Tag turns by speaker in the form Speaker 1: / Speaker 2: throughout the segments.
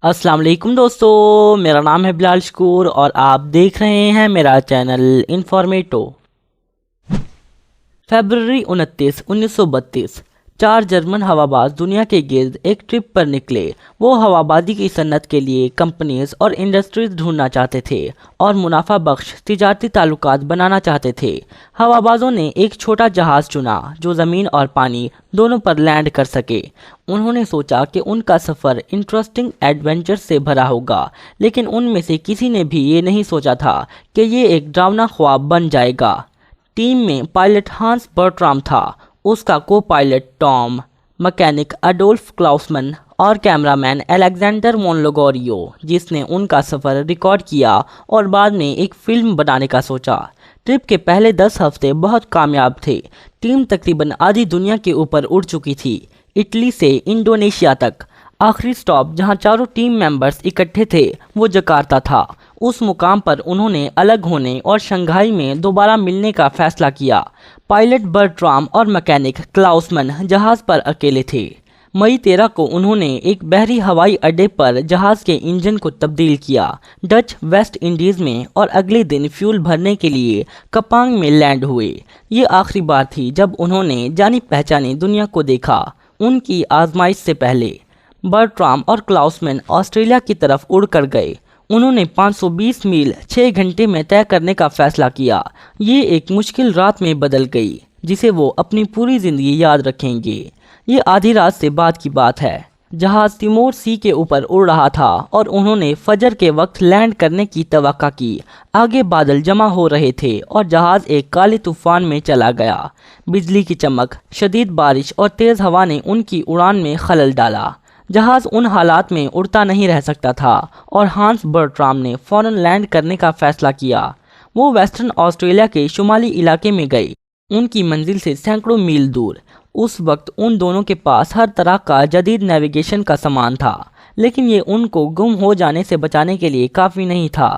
Speaker 1: अस्सलाम वालेकुम दोस्तों, मेरा नाम है बिलाल शकूर और आप देख रहे हैं मेरा चैनल इन्फॉर्मेटो। फरवरी 29, 1932 चार जर्मन हवाबाज दुनिया के गिर्द एक ट्रिप पर निकले। वो हवाबाजी की सन्नत के लिए कंपनीज और इंडस्ट्रीज ढूंढना चाहते थे और मुनाफा बख्श तिजारती ताल्लुकात बनाना चाहते थे। हवाबाजों ने एक छोटा जहाज़ चुना जो ज़मीन और पानी दोनों पर लैंड कर सके। उन्होंने सोचा कि उनका सफ़र इंटरेस्टिंग एडवेंचर से भरा होगा, लेकिन उनमें से किसी ने भी ये नहीं सोचा था कि ये एक डरावना ख्वाब बन जाएगा। टीम में पायलट हांस बर्ट्राम था, उसका को पायलट टॉम, मैकेनिक अडोल्फ क्लाउसमैन और कैमरामैन अलेक्जेंडर मोनलोगोरियो, जिसने उनका सफ़र रिकॉर्ड किया और बाद में एक फिल्म बनाने का सोचा। ट्रिप के पहले 10 हफ्ते बहुत कामयाब थे। टीम तकरीबन आधी दुनिया के ऊपर उड़ चुकी थी, इटली से इंडोनेशिया तक। आखिरी स्टॉप जहां चारों टीम मेंबर्स इकट्ठे थे वो जकार्ता था। उस मुकाम पर उन्होंने अलग होने और शंघाई में दोबारा मिलने का फैसला किया। पायलट बर्ट्राम और मैकेनिक क्लाउसमैन जहाज़ पर अकेले थे। मई 13 को उन्होंने एक बहरी हवाई अड्डे पर जहाज़ के इंजन को तब्दील किया डच वेस्ट इंडीज़ में और अगले दिन फ्यूल भरने के लिए कपांग में लैंड हुए। ये आखिरी बार थी जब उन्होंने जानी पहचानी दुनिया को देखा। उनकी आजमाइश से पहले बर्ट्राम और क्लाउसमैन ऑस्ट्रेलिया की तरफ उड़ कर गए। उन्होंने 520 मील 6 घंटे में तय करने का फैसला किया। ये एक मुश्किल रात में बदल गई जिसे वो अपनी पूरी ज़िंदगी याद रखेंगे। ये आधी रात से बाद की बात है। जहाज़ तिमोर सी के ऊपर उड़ रहा था और उन्होंने फजर के वक्त लैंड करने की तवक्का की। आगे बादल जमा हो रहे थे और जहाज़ एक काले तूफान में चला गया। बिजली की चमक, शदीद बारिश और तेज़ हवा ने उनकी उड़ान में खलल डाला। जहाज़ उन हालात में उड़ता नहीं रह सकता था और हांस बर्ट्राम ने फौरन लैंड करने का फैसला किया। वो वेस्टर्न ऑस्ट्रेलिया के शुमाली इलाके में गए, उनकी मंजिल से सैकड़ों मील दूर। उस वक्त उन दोनों के पास हर तरह का जदीद नेविगेशन का सामान था, लेकिन ये उनको गुम हो जाने से बचाने के लिए काफ़ी नहीं था।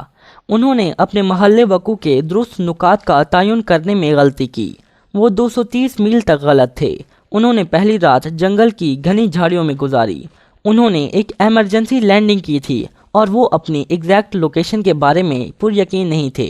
Speaker 1: उन्होंने अपने महल्ले वकू के दुरुस्त नुकात का तयन करने में गलती की। वो 230 मील तक गलत थे। उन्होंने पहली रात जंगल की घनी झाड़ियों में गुजारी। उन्होंने एक इमरजेंसी लैंडिंग की थी और वो अपनी एग्जैक्ट लोकेशन के बारे में पुरयकीन नहीं थे।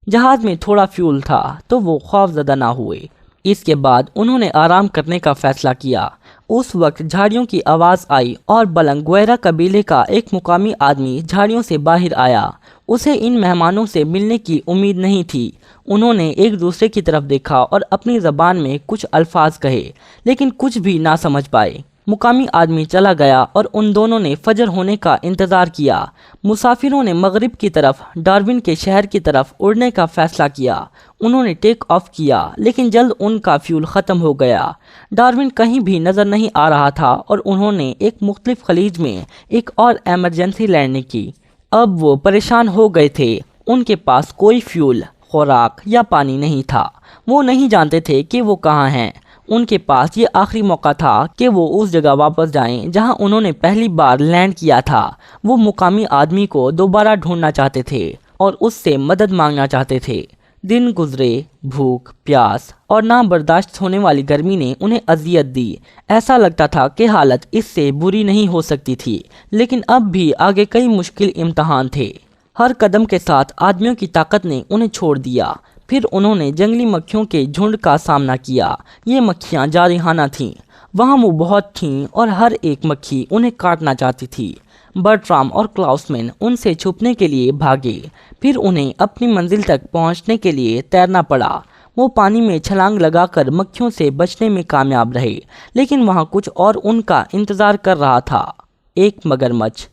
Speaker 1: जहाज़ में थोड़ा फ्यूल था तो वो खौफजदा ना हुए। इसके बाद उन्होंने आराम करने का फैसला किया। उस वक्त झाड़ियों की आवाज़ आई और बलंगुएरा कबीले का एक मुकामी आदमी झाड़ियों से बाहर आया। उसे इन मेहमानों से मिलने की उम्मीद नहीं थी। उन्होंने एक दूसरे की तरफ देखा और अपनी ज़बान में कुछ अल्फाज कहे, लेकिन कुछ भी ना समझ पाए। मुकामी आदमी चला गया और उन दोनों ने फजर होने का इंतज़ार किया। मुसाफिरों ने मगरिब की तरफ डार्विन के शहर की तरफ उड़ने का फ़ैसला किया। उन्होंने टेक ऑफ किया, लेकिन जल्द उनका फ्यूल ख़त्म हो गया। डार्विन कहीं भी नज़र नहीं आ रहा था और उन्होंने एक मुख्तलिफ खलीज में एक और एमरजेंसी लैंडिंग की। अब वो परेशान हो गए थे। उनके पास कोई फ्यूल, खुराक या पानी नहीं था। वो नहीं जानते थे कि वो कहाँ हैं। उनके पास ये आखिरी मौका था कि वो उस जगह वापस जाएं जहां उन्होंने पहली बार लैंड किया था। वो मुकामी आदमी को दोबारा ढूंढना चाहते थे और उससे मदद मांगना चाहते थे। दिन गुजरे, भूख, प्यास और ना बर्दाश्त होने वाली गर्मी ने उन्हें अजियत दी। ऐसा लगता था कि हालत इससे बुरी नहीं हो सकती थी, लेकिन अब भी आगे कई मुश्किल इम्तहान थे। हर कदम के साथ आदमियों की ताकत ने उन्हें छोड़ दिया। फिर उन्होंने जंगली मक्खियों के झुंड का सामना किया। ये मक्खियाँ जारिहाना थीं। वहाँ वो बहुत थीं और हर एक मक्खी उन्हें काटना चाहती थी। बर्ट्राम और क्लाउसमैन उनसे छुपने के लिए भागे। फिर उन्हें अपनी मंजिल तक पहुँचने के लिए तैरना पड़ा। वो पानी में छलांग लगाकर मक्खियों से बचने में कामयाब रहे, लेकिन वहाँ कुछ और उनका इंतज़ार कर रहा था। एक मगरमच्छ।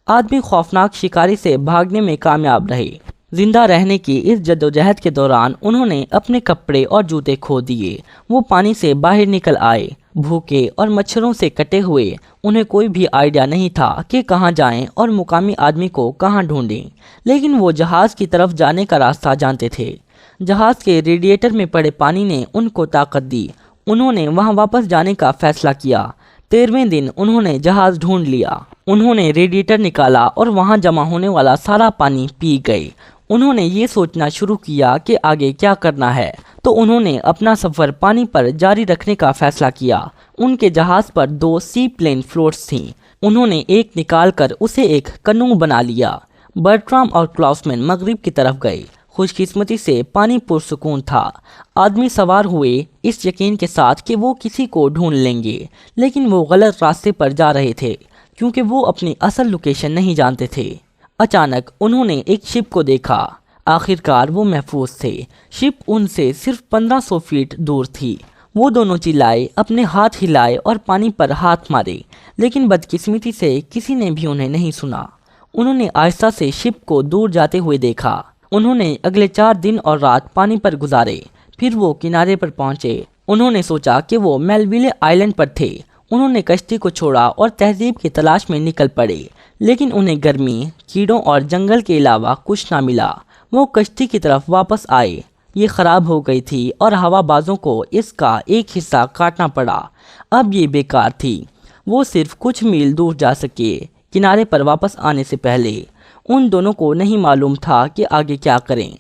Speaker 1: आदमी खौफनाक शिकारी से भागने में कामयाब रहे। जिंदा रहने की इस जद्दोजहद के दौरान उन्होंने अपने कपड़े और जूते खो दिए। वो पानी से बाहर निकल आए, भूखे और मच्छरों से कटे हुए। उन्हें कोई भी आइडिया नहीं था कि कहाँ जाएं और मुकामी आदमी को कहाँ ढूंढें, लेकिन वो जहाज़ की तरफ जाने का रास्ता जानते थे। जहाज़ के रेडिएटर में पड़े पानी ने उनको ताकत दी। उन्होंने वहाँ वापस जाने का फैसला किया। 13वें दिन उन्होंने जहाज़ ढूंढ लिया। उन्होंने रेडिएटर निकाला और वहाँ जमा होने वाला सारा पानी पी गए। انہوں نے یہ سوچنا شروع کیا کہ آگے کیا کرنا ہے، تو انہوں نے اپنا سفر پانی پر جاری رکھنے کا فیصلہ کیا۔ ان کے جہاز پر 2 سی پلین فلوٹس تھیں۔ انہوں نے ایک نکال کر اسے ایک کنو بنا لیا۔ برٹرام اور کلاؤسمین مغرب کی طرف گئے۔ خوش قسمتی سے پانی پرسکون تھا۔ آدمی سوار ہوئے اس یقین کے ساتھ کہ وہ کسی کو ڈھونڈ لیں گے، لیکن وہ غلط راستے پر جا رہے تھے کیونکہ وہ اپنی اصل لوکیشن نہیں جانتے تھے۔ اچانک انہوں نے ایک شپ کو دیکھا۔ آخرکار وہ محفوظ تھے۔ شپ ان سے صرف 1500 فیٹ دور تھی۔ وہ دونوں چلائے، اپنے ہاتھ ہلائے اور پانی پر ہاتھ مارے، لیکن بدقسمتی سے کسی نے بھی انہیں نہیں سنا۔ انہوں نے آہستہ سے شپ کو دور جاتے ہوئے دیکھا۔ انہوں نے اگلے 4 دن اور رات پانی پر گزارے۔ پھر وہ کنارے پر پہنچے۔ انہوں نے سوچا کہ وہ میلویلے آئلینڈ پر تھے۔ انہوں نے کشتی کو چھوڑا اور تہذیب کی تلاش میں نکل پڑے، لیکن انہیں گرمی، کیڑوں اور جنگل کے علاوہ کچھ نہ ملا۔ وہ کشتی کی طرف واپس آئے۔ یہ خراب ہو گئی تھی اور ہوا بازوں کو اس کا ایک حصہ کاٹنا پڑا۔ اب یہ بیکار تھی۔ وہ صرف کچھ میل دور جا سکے۔ کنارے پر واپس آنے سے پہلے ان دونوں کو نہیں معلوم تھا کہ آگے کیا کریں،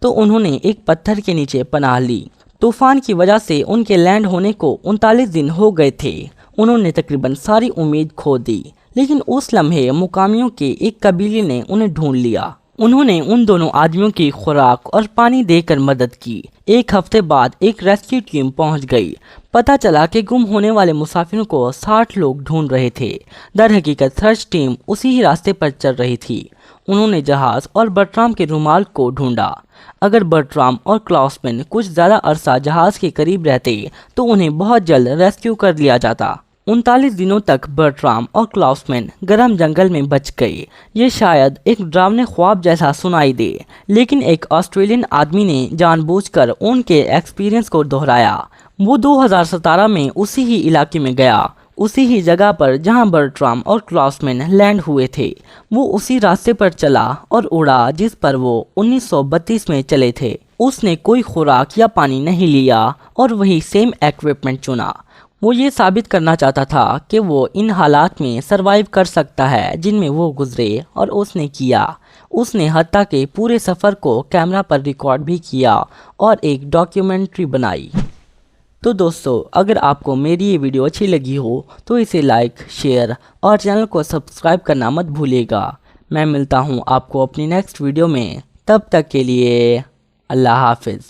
Speaker 1: تو انہوں نے ایک پتھر کے نیچے پناہ لی۔ طوفان کی وجہ سے ان کے لینڈ ہونے کو 39 دن ہو گئے تھے۔ انہوں نے تقریباً ساری امید کھو دی، لیکن اس لمحے مقامیوں کے ایک قبیلے نے انہیں ڈھونڈ لیا۔ انہوں نے ان دونوں آدمیوں کی خوراک اور پانی دے کر مدد کی۔ ایک ہفتے بعد ایک ریسکیو ٹیم پہنچ گئی۔ پتہ چلا کہ گم ہونے والے مسافروں کو 60 لوگ ڈھونڈ رہے تھے۔ در حقیقت سرچ ٹیم اسی ہی راستے پر چل رہی تھی۔ انہوں نے جہاز اور برٹرام کے رومال کو ڈھونڈا۔ اگر برٹرام اور کلاؤسمین کچھ زیادہ عرصہ جہاز کے قریب رہتے تو انہیں بہت جلد ریسکیو کر لیا جاتا۔ 39 دنوں تک برٹرام اور کلاؤسمین گرم جنگل میں بچ گئے۔ یہ شاید ایک ڈراونے خواب جیسا سنائی دے، لیکن ایک آسٹریلین آدمی نے جان بوجھ کر ان کے ایکسپیرینس کو دہرایا۔ وہ 2017 میں اسی ہی علاقے میں گیا، اسی ہی جگہ پر جہاں برٹرام اور کلاؤسمین لینڈ ہوئے تھے۔ وہ اسی راستے پر چلا اور اڑا جس پر وہ 1932 میں چلے تھے۔ اس نے کوئی خوراک یا پانی نہیں لیا اور وہی سیم ایکوپمنٹ چنا۔ وہ یہ ثابت کرنا چاہتا تھا کہ وہ ان حالات میں سروائیو کر سکتا ہے جن میں وہ گزرے، اور اس نے کیا۔ اس نے حتیٰ کہ پورے سفر کو کیمرہ پر ریکارڈ بھی کیا اور ایک ڈاکیومنٹری بنائی۔ تو دوستو، اگر آپ کو میری یہ ویڈیو اچھی لگی ہو تو اسے لائک، شیئر اور چینل کو سبسکرائب کرنا مت بھولیے گا۔ میں ملتا ہوں آپ کو اپنی نیکسٹ ویڈیو میں۔ تب تک کے لیے اللہ حافظ۔